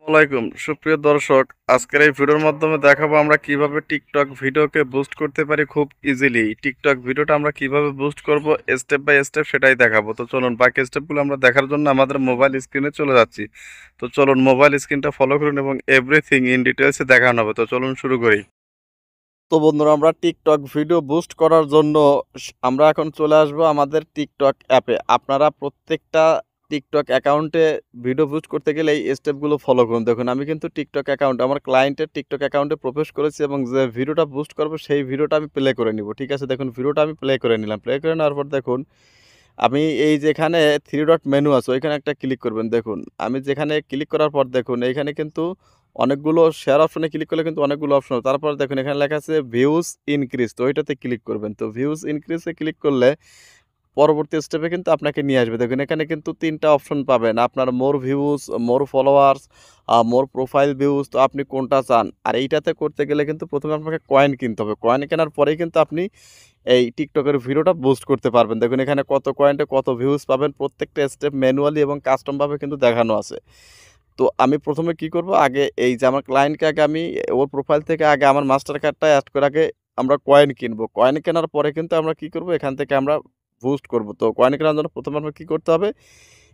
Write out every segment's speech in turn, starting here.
আসসালামাইকুম সুপ্রিয় দর্শক, আজকের এই ভিডিওর মাধ্যমে দেখাবো আমরা কিভাবে টিকটক ভিডিওকে বুস্ট করতে পারি খুব ইজিলি। টিকটক ভিডিওটা আমরা কিভাবে বুস্ট করব স্টেপ বাই স্টেপ সেটাই দেখাবো। তো চলুন বাকি স্টেপগুলো আমরা দেখার জন্য আমাদের মোবাইল স্ক্রিনে চলে যাচ্ছি। তো চলুন মোবাইল স্ক্রিনটা ফলো করুন এবং এভরিথিং ইন ডিটেলসে দেখানো হবে। তো চলুন শুরু করি। তো বন্ধুরা, আমরা টিকটক ভিডিও বুস্ট করার জন্য আমরা এখন চলে আসবো আমাদের টিকটক অ্যাপে। আপনারা প্রত্যেকটা টিকটক অ্যাকাউন্টে ভিডিও বুস্ট করতে গেলে এই স্টেপগুলো ফলো করুন। দেখুন, আমি কিন্তু টিকটক অ্যাকাউন্ট আমার ক্লায়েন্টের টিকটক অ্যাকাউন্টে প্রবেশ করেছি এবং যে ভিডিওটা বুস্ট করবো সেই ভিডিওটা আমি প্লে করে নিব। ঠিক আছে, দেখুন ভিডিওটা আমি প্লে করে নিলাম। প্লে করে নেওয়ার পর দেখুন, আমি এই যেখানে থ্রি ডট মেনু আছে ওইখানে একটা ক্লিক করবেন। দেখুন, আমি যেখানে ক্লিক করার পর দেখুন এইখানে কিন্তু অনেকগুলো শেয়ার অপশনে ক্লিক করলে কিন্তু অনেকগুলো অপশন হবে। তারপর দেখুন এখানে লেখা আছে ভিউজ ইনক্রিজ, তো ওইটাতে ক্লিক করবেন। তো ভিউজ ইনক্রিজে ক্লিক করলে পরবর্তী স্টেপে কিন্তু আপনাকে নিয়ে আসবে। দেখুন এখানে কিন্তু ৩ টা অপশন পাবেন। আপনার মোর ভিউজ, মোর ফলোয়ার্স, মোর প্রোফাইল ভিউজ, তো আপনি কোনটা চান? আর এইটাতে করতে গেলে কিন্তু প্রথমে আপনাকে কয়েন কিনতে হবে। কয়েন কেনার পরেই কিন্তু আপনি এই টিকটকের ভিডিওটা বুস্ট করতে পারবেন। দেখুন এখানে কত কয়েন্টে কত ভিউজ পাবেন প্রত্যেকটা স্টেপ ম্যানুয়ালি এবং কাস্টমভাবে কিন্তু দেখানো আছে। তো আমি প্রথমে কি করব, আগে এই যে আমার ক্লায়েন্টকে আগে আমি ওর প্রোফাইল থেকে আগে আমার মাস্টার কার্ডটা অ্যাড করে আগে আমরা কয়েন কিনবো। কয়েন কেনার পরে কিন্তু আমরা কি করব, এখান থেকে আমরা বুস্ট করব। তো কয়েন কেনার জন্য প্রথমে আমরা কি করতে হবে,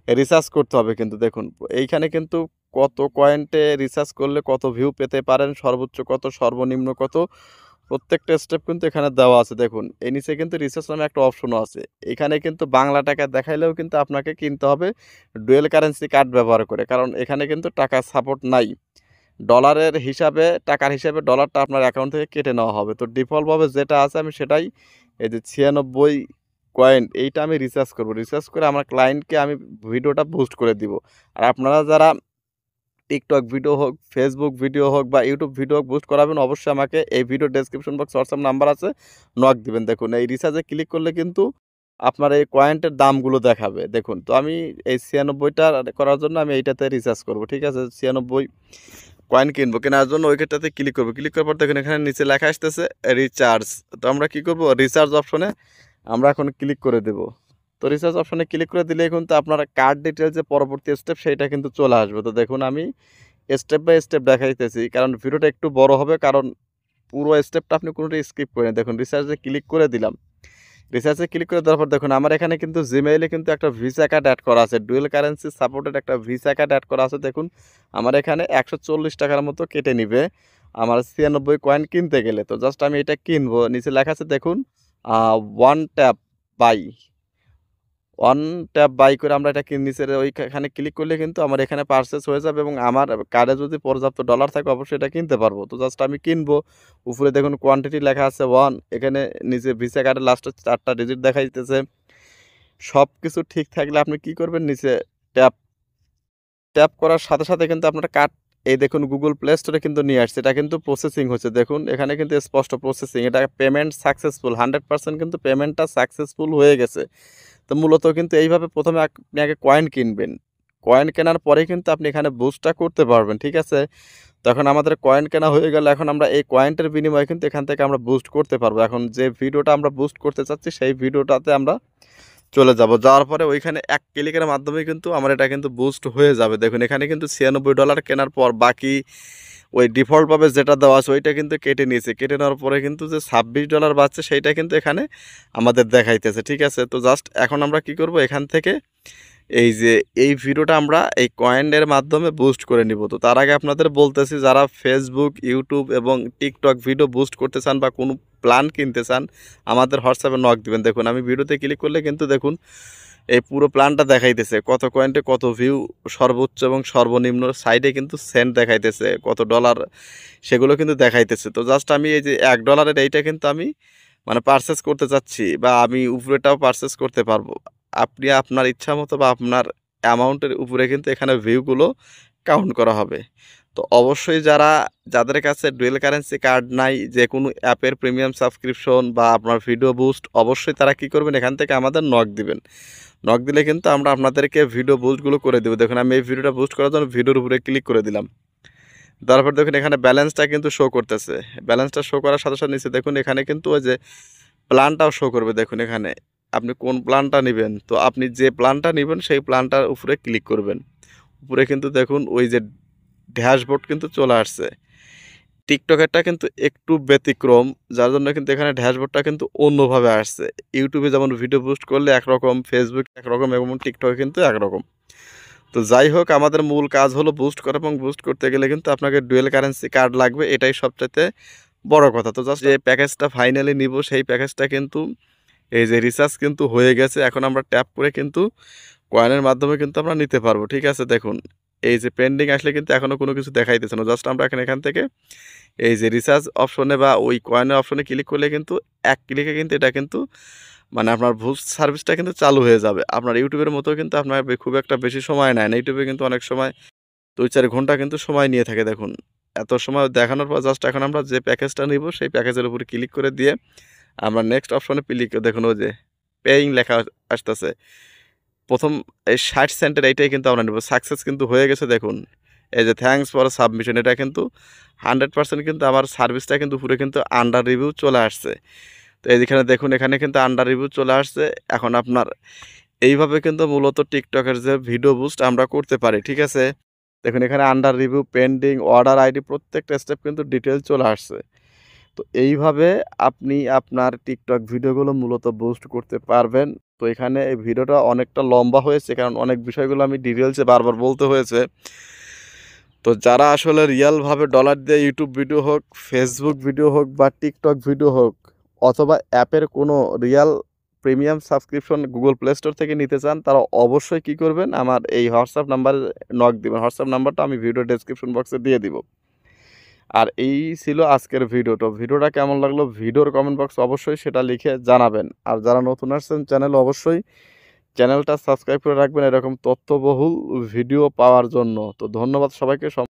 রিসার্চ করতে হবে। কিন্তু দেখুন এইখানে কিন্তু কত কয়েন্টে রিসার্চ করলে কত ভিউ পেতে পারেন, সর্বোচ্চ কত, সর্বনিম্ন কত, প্রত্যেকটা স্টেপ কিন্তু এখানে দেওয়া আছে। দেখুন এই নিচে কিন্তু রিসার্চ নামে একটা অপশনও আছে। এখানে কিন্তু বাংলা টাকা দেখাইলেও কিন্তু আপনাকে কিনতে হবে ডুয়েল কারেন্সি কার্ড ব্যবহার করে, কারণ এখানে কিন্তু টাকা সাপোর্ট নাই। ডলারের হিসাবে, টাকার হিসাবে ডলারটা আপনার অ্যাকাউন্ট থেকে কেটে নেওয়া হবে। তো ডিফল্টভাবে যেটা আছে আমি সেটাই, এই যে 96 কয়েন, এইটা আমি রিচার্জ করব। রিচার্জ করে আমার ক্লায়েন্টকে আমি ভিডিওটা বুস্ট করে দিব। আর আপনারা যারা টিকটক ভিডিও হোক, ফেসবুক ভিডিও হোক বা ইউটিউব ভিডিও হোক বুস্ট করাবেন, অবশ্যই আমাকে এই video description box WhatsApp number আছে, নক দিবেন। দেখুন এই রিচার্জে ক্লিক করলে কিন্তু আপনার এই কয়েন্টের দামগুলো দেখাবে। দেখুন, তো আমি এই 96টা করার জন্য আমি এইটাতে রিচার্জ করব। ঠিক আছে, 96 কয়েন কিনবো। কেনার জন্য ওইটাতে ক্লিক করবো। ক্লিক করার পর দেখুন এখানে নিচে লেখা আসতেছে রিচার্জ। তো আমরা কি করব, রিচার্জ অপশনে আমরা এখন ক্লিক করে দেব। তো রিচার্জ অপশনে ক্লিক করে দিলে কিন্তু আপনার কার্ড ডিটেলস যে পরবর্তী স্টেপ সেইটা কিন্তু চলে আসবে। তো দেখুন আমি স্টেপ বাই স্টেপ দেখাইতেছি, কারণ ভিডিওটা একটু বড় হবে, কারণ পুরো স্টেপটা আপনি কোনোটাই স্কিপ করেন। দেখুন রিচার্জে ক্লিক করে দিলাম। রিচার্জে ক্লিক করে দেওয়ার পর দেখুন আমার এখানে কিন্তু জিমেইলে কিন্তু একটা ভিসা কার্ড অ্যাড করা আছে, ডুয়েল কারেন্সি সাপোর্টেড একটা ভিসা কার্ড অ্যাড করা আছে। দেখুন আমার এখানে ১৪০ টাকার মতো কেটে নিবে আমার ৯৬ কয়েন কিনতে গেলে। তো জাস্ট আমি এটা কিনবো। নিচে লেখা আছে দেখুন one tap buy, one tap buy করে আমরা এটা নিচের ওইখানে ক্লিক করলে কিন্তু আমার এখানে পারচেস হয়ে যাবে এবং আমার কার্ডে যদি পর্যাপ্ত ডলার থাকে অবশ্যই এটা কিনতে পারবো। তো জাস্ট আমি কিনবো। উপরে দেখুন কোয়ান্টিটি লেখা আছে 1, এখানে নিচে ভিসা কার্ডের লাস্টে 4টা ডিজিট দেখাইতেছে। সব কিছু ঠিক থাকলে আপনি কি করবেন, নিচে ট্যাপ ট্যাপ করার সাথে সাথে কিন্তু আপনার কার্ড, এই দেখুন গুগল প্লে স্টোরে কিন্তু নিয়ে আসছে। এটা কিন্তু প্রসেসিং হচ্ছে। দেখুন এখানে কিন্তু স্পষ্ট প্রসেসিং, এটা পেমেন্ট সাকসেসফুল, 100% কিন্তু পেমেন্টটা সাকসেসফুল হয়ে গেছে। তো মূলত কিন্তু এইভাবে প্রথমে আপনি আগে কয়েন কিনবেন। কয়েন কেনার পরেই কিন্তু আপনি এখানে বুস্টটা করতে পারবেন। ঠিক আছে? তো এখন আমাদের কয়েন কেনা হয়ে গেলে এখন আমরা এই কয়েনটার বিনিময়ে কিন্তু এখান থেকে আমরা বুস্ট করতে পারবো। এখন যে ভিডিওটা আমরা বুস্ট করতে চাচ্ছি সেই ভিডিওটাতে আমরা চলে যাব। যাওয়ার পরে ওইখানে এক ক্লিকের মাধ্যমে কিন্তু আমার এটা কিন্তু বুস্ট হয়ে যাবে। দেখুন এখানে কিন্তু $96 কেনার পর বাকি ওই ডিফল্টভাবে যেটা দেওয়া আছে ওইটা কিন্তু কেটে নিয়েছে। কেটে নেওয়ার পরে কিন্তু যে $26 বাঁচছে সেইটা কিন্তু এখানে আমাদের দেখাইতেছে। ঠিক আছে? তো জাস্ট এখন আমরা কি করব, এখান থেকে এই যে এই ভিডিওটা আমরা এই কয়েনের মাধ্যমে বুস্ট করে নিব। তো তার আগে আপনাদের বলতেছি, যারা ফেসবুক, ইউটিউব এবং টিকটক ভিডিও বুস্ট করতে চান বা কোনো প্ল্যান কিনতে চান, আমাদের হোয়াটসঅ্যাপে নক দিবেন। দেখুন আমি ভিডিওতে ক্লিক করলে কিন্তু দেখুন এই পুরো প্ল্যানটা দেখাইতেছে, কত কয়েন্টে কত ভিউ, সর্বোচ্চ এবং সর্বনিম্ন, সাইডে কিন্তু সেন্ট দেখাইতেছে, কত ডলার সেগুলো কিন্তু দেখাইতেছে। তো জাস্ট আমি এই যে $1 এইটা কিন্তু আমি মানে পারচেস করতে চাচ্ছি, বা আমি উপরেটাও পারচেস করতে পারবো। আপনি আপনার ইচ্ছা মতো বা আপনার অ্যামাউন্টের উপরে কিন্তু এখানে ভিউগুলো কাউন্ট করা হবে। তো অবশ্যই যাদের কাছে ডুয়েল কারেন্সি কার্ড নাই, যে কোনো অ্যাপের প্রিমিয়াম সাবস্ক্রিপশন বা আপনার ভিডিও বুস্ট, অবশ্যই তারা কি করবেন, এখান থেকে আমাদের নক দিবেন। নক দিলে কিন্তু আমরা আপনাদেরকে ভিডিও বুস্টগুলো করে দেবো। দেখুন আমি এই ভিডিওটা বুস্ট করার জন্য ভিডিওর উপরে ক্লিক করে দিলাম। তারপর দেখুন এখানে ব্যালেন্সটা কিন্তু শো করতেছে। ব্যালেন্সটা শো করার সাথে সাথে নিচে দেখুন এখানে কিন্তু ওই যে প্ল্যানটাও শো করবে। দেখুন এখানে আপনি কোন প্ল্যানটা নেবেন, তো আপনি যে প্ল্যানটা নেবেন সেই প্ল্যানটার উপরে ক্লিক করবেন। উপরে কিন্তু দেখুন ওই যে ড্যাশবোর্ড কিন্তু চলে আসছে। টিকটকেরটা কিন্তু একটু ব্যতিক্রম, যার জন্য কিন্তু এখানে ড্যাশবোর্ডটা কিন্তু অন্যভাবে আসছে। ইউটিউবে যেমন ভিডিও পোস্ট করলে একরকম, ফেসবুক একরকম এবং টিকটকে কিন্তু একরকম। তো যাই হোক, আমাদের মূল কাজ হলো বুস্ট করা, এবং বুস্ট করতে গেলে কিন্তু আপনাকে ডুয়েল কারেন্সি কার্ড লাগবে, এটাই সবচাইতে বড় কথা। তো জাস্ট যে প্যাকেজটা ফাইনালি নিব সেই প্যাকেজটা কিন্তু এই যে রিচার্জ কিন্তু হয়ে গেছে। এখন আমরা ট্যাপ করে কিন্তু কয়েনের মাধ্যমে কিন্তু আমরা নিতে পারবো। ঠিক আছে, দেখুন এই যে পেন্ডিং আসলে কিন্তু এখনও কোনো কিছু দেখাইতেছে না। জাস্ট আমরা এখান থেকে এই যে রিচার্জ অপশনে বা ওই কয়েনের অপশনে ক্লিক করলে কিন্তু এক ক্লিকে কিন্তু এটা কিন্তু মানে আপনার বুস্ট সার্ভিসটা কিন্তু চালু হয়ে যাবে। আপনার ইউটিউবের মতো কিন্তু আপনার খুব একটা বেশি সময় নেয় না। ইউটিউবে কিন্তু অনেক সময় ২-৪ ঘন্টা কিন্তু সময় নিয়ে থাকে দেখুন। এত সময় দেখানোর পর জাস্ট এখন আমরা যে প্যাকেজটা নিব সেই প্যাকেজের উপরে ক্লিক করে দিয়ে আমরা নেক্সট অপশনে ক্লিক দেখুন ওই যে পেইং লেখা আসতেছে। প্রথম এই ৬০ সেন্টের এইটাই কিন্তু আমরা নেব। সাকসেস কিন্তু হয়ে গেছে দেখুন। এই যে থ্যাংকস ফর সাবমিশন, এটা কিন্তু 100% কিন্তু আমার সার্ভিসটা কিন্তু পুরো কিন্তু আন্ডার রিভিউ চলে আসছে। তো এইখানে দেখুন, এখানে কিন্তু আন্ডার রিভিউ চলে আসছে। এখন আপনার এইভাবে কিন্তু মূলত টিকটকের যে ভিডিও বুস্ট আমরা করতে পারি। ঠিক আছে? দেখুন এখানে under review, pending, order ID প্রত্যেকটা স্টেপ কিন্তু ডিটেইলস চলে আসছে। তো এইভাবে আপনি আপনার টিকটক ভিডিওগুলো মূলত বুস্ট করতে পারবেন। তো এখানে এই ভিডিওটা অনেকটা লম্বা হয়েছে, কারণ অনেক বিষয়গুলো আমি ডিটেইলসে বারবার বলতে হয়েছে। তো যারা আসলে রিয়ালভাবে ডলার দিয়ে ইউটিউব ভিডিও হোক, ফেসবুক ভিডিও হোক বা টিকটক ভিডিও হোক, অথবা অ্যাপের কোনো Real premium subscription Google play store থেকে নিতে চান, তারা অবশ্যই কী করবেন, আমার এই হোয়াটসঅ্যাপ নাম্বারে নক দিবেন। হোয়াটসঅ্যাপ নাম্বারটা আমি ভিডিও ডেসক্রিপশন বক্সে দিয়ে দিব। আর এই ছিল আজকের ভিডিও। তো ভিডিওটা কেমন লাগলো ভিডিওর কমেন্ট বক্সে অবশ্যই সেটা লিখে জানাবেন। আর যারা নতুন আসছেন চ্যানেলে অবশ্যই চ্যানেলটা সাবস্ক্রাইব করে রাখবেন এরকম তথ্যবহুল ভিডিও পাওয়ার জন্য। তো ধন্যবাদ সবাইকে।